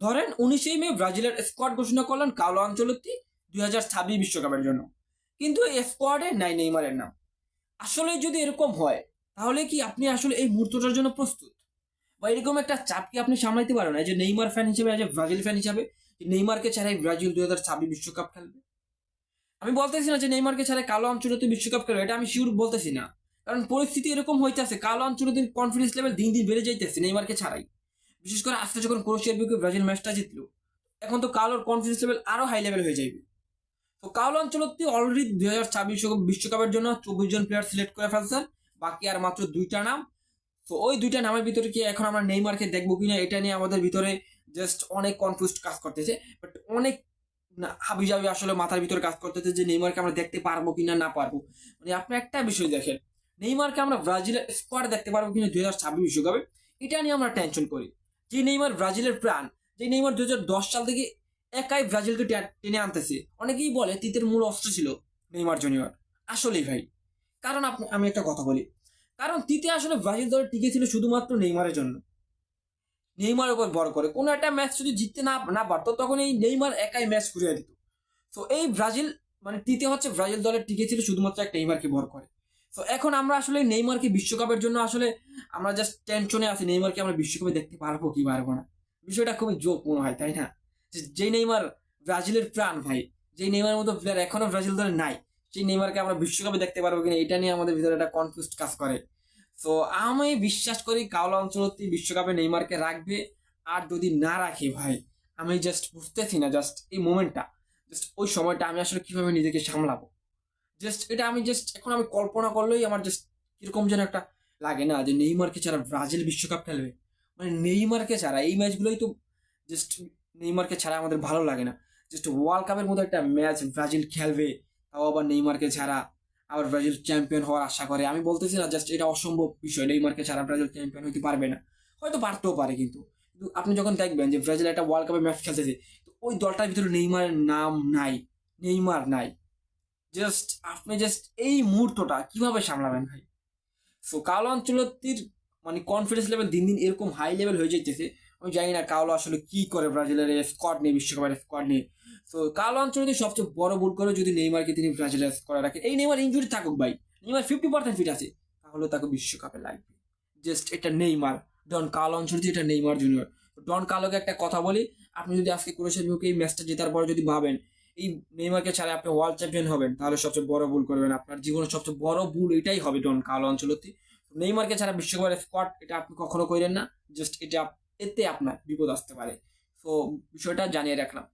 ধরেন 19 মে ব্রাজিলের স্কোয়াড ঘোষণা করলেন কার্লো আনচেলত্তি 2026 বিশ্বকাপের জন্য, কিন্তু এই স্কোয়াডে নাই নেইমারের নাম। আসলে যদি এরকম হয়, তাহলে কি আপনি আসলে এই মুহূর্তটার জন্য প্রস্তুত, বা এরকম একটা চাপ কি আপনি সামলাইতে পারেন না যে নেইমার ফ্যান হিসেবে, যে ব্রাজিল ফ্যান হিসেবে, যে নেইমারকে ছাড়াই ব্রাজিল 2026 বিশ্বকাপ খেলবে? আমি বলতেছি না যে নেইমারকে ছাড়াই কালো আনচেলত্তি বিশ্বকাপ খেলবে, এটা আমি শিওর বলতেছি না, কারণ পরিস্থিতি এরকম হইতেছে, কালো আনচেলত্তির কনফিডেন্স লেভেল দিন দিন বেড়ে যাইতেছে নেইমারকে ছাড়াই। বিশেষ করে আজকে যখন ক্রোয়েশিয়ার বিপক্ষে ব্রাজিল ম্যাচটা জিতলো, এখন তো কালোর কনফিডেন্স লেভেল আরো হাই লেভেল হয়ে যাবে। তো কার্লো আনচেলত্তি অলরেডি 2026 বিশ্বকাপের জন্য 24 জন প্লেয়ার সিলেক্ট করে ফেলছেন, বাকি আর মাত্র দুইটা নাম। তো ওই দুইটা নামের ভিতরে কি এখন আমরা নেইমারকে দেখবো কিনা, এটা নিয়ে আমাদের ভিতরে জাস্ট অনেক কনফিউজড কাজ করতেছে। বাট অনেক হাবিজাবি আসলে মাথার ভিতরে কাজ করতেছে যে নেইমারকে আমরা দেখতে পারবো কিনা না পারবো। মানে আপনি একটা বিষয় দেখেন, নেইমারকে আমরা ব্রাজিলের স্কোয়াডে দেখতে পারবো কিনা 2026 বিশ্বকাপে, এটা নিয়ে আমরা টেনশন করি। যে নেইমার ব্রাজিলের প্রাণ, যে নেইমার 2010 সাল থেকে একাই ব্রাজিলকে টেনে আনতেছে। অনেকেই বলে তিতের মূল অস্ত্র ছিল নেইমার জুনিয়র। আসলেই ভাই, কারণ আমি একটা কথা বলি, কারণ তিতে আসলে ব্রাজিল দলে টিকে ছিল শুধুমাত্র নেইমারের জন্য। নেইমার উপর বড় করে কোনো একটা ম্যাচ যদি জিততে না না পারতো, তখন এই নেইমার একাই ম্যাচ ঘুরিয়ে দিত। তো এই ব্রাজিল মানে টিতে হচ্ছে ব্রাজিল দলের টিকে ছিল শুধুমাত্র একটা নেইমারকে ভর করে। তো এখন আমরা আসলে নেইমারকে বিশ্বকাপের জন্য আসলে আমরা জাস্ট টেনশনে আছি, নেইমারকে আমরা বিশ্বকাপে দেখতে পারবো কি পারবো না। বিষয়টা খুবই জোক মনে হয়, তাই না? যে নেইমার ব্রাজিলের প্রাণ ভাই, যে নেইমার মতো প্লেয়ার এখনো ব্রাজিল দলে নাই, সেই নেইমারকে আমরা বিশ্বকাপে দেখতে পারবো কিনা, এটা নিয়ে আমাদের ভিতরে একটা কনফিউজ কাজ করে। তো আমি বিশ্বাস করি কার্লো আনচেলত্তি বিশ্বকাপে নেইমারকে রাখবে। আর যদি না রাখে ভাই, আমি জাস্ট বুঝতেছি না, জাস্ট এই মোমেন্টটা, জাস্ট ওই সময়টা আমি আসলে কিভাবে নিজেকে সামলাবো। জাস্ট এটা আমি জাস্ট এখন আমি কল্পনা করলেই আমার জাস্ট কিরকম যেন একটা লাগে, না যে নেইমারকে ছাড়া ব্রাজিল বিশ্বকাপ খেলবে। মানে নেইমারকে ছাড়া এই ম্যাচগুলোই তো জাস্ট, নেইমারকে ছাড়া আমাদের ভালো লাগে না। জাস্ট ওয়ার্ল্ড কাপের মতো একটা ম্যাচ ব্রাজিল খেলবে, তাও আবার নেইমারকে ছাড়া, আবার ব্রাজিল চ্যাম্পিয়ন হওয়ার আশা করে। আমি বলতেছি না জাস্ট এটা অসম্ভব বিষয়, নেইমারকে ছাড়া ব্রাজিল চ্যাম্পিয়ন হইতে পারবে না, হয়তো পারতেও পারে, কিন্তু কিন্তু আপনি যখন দেখবেন যে ব্রাজিল একটা ওয়ার্ল্ড কাপের ম্যাচ খেলতেছে, তো ওই দলটার ভিতরে নেইমারের নাম নাই, নেইমার নাই। জাস্ট আপনি জাস্ট এই মুহূর্তটা কিভাবে সামলাবেন ভাই? সো কার্লো আনচেলত্তির মানে কনফিডেন্স লেভেল দিন দিন এরকম হাই লেভেল হয়ে যাইতেছে, আমি জানি না কার্লো আসলে কি করে ব্রাজিলের স্কোয়াড নিয়ে, বিশ্বকাপের স্কোয়াড নিয়ে। তো কার্লো আনচেলত্তি সবচেয়ে বড় ভুল করে যদি নেইমারকে তিনি ব্রাজিলের স্কোয়াডে রাখেন। এই নেইমার ইনজুরি থাকুক ভাই, নেইমার 50% ফিট আছে, তাহলে তাকে বিশ্বকাপে লাগবে। জাস্ট এটা নেইমার, ডন কার্লো আনচেলত্তি, এটা নেইমার জুনিয়র। ডন কার্লোকে একটা কথা বলি, আপনি যদি আজকে ক্রোয়েশিয়ার বিপক্ষে এই ম্যাচটা জেতার পরে যদি ভাবেন এই নেইমারকে ছাড়া আপনি ওয়ার্ল্ড চ্যাম্পিয়ন হবেন, তাহলে সবচেয়ে বড় ভুল করবেন। আপনার জীবনের সবচেয়ে বড় ভুল এটাই হবে ডন কার্লো আনচেলত্তি। নেইমারকে ছাড়া বিশ্বকাপের স্কোয়াড এটা আপনি কখনো করেন না। জাস্ট এটা, এতে আপনার বিপদ আসতে পারে। তো বিষয়টা জানিয়ে রাখলাম।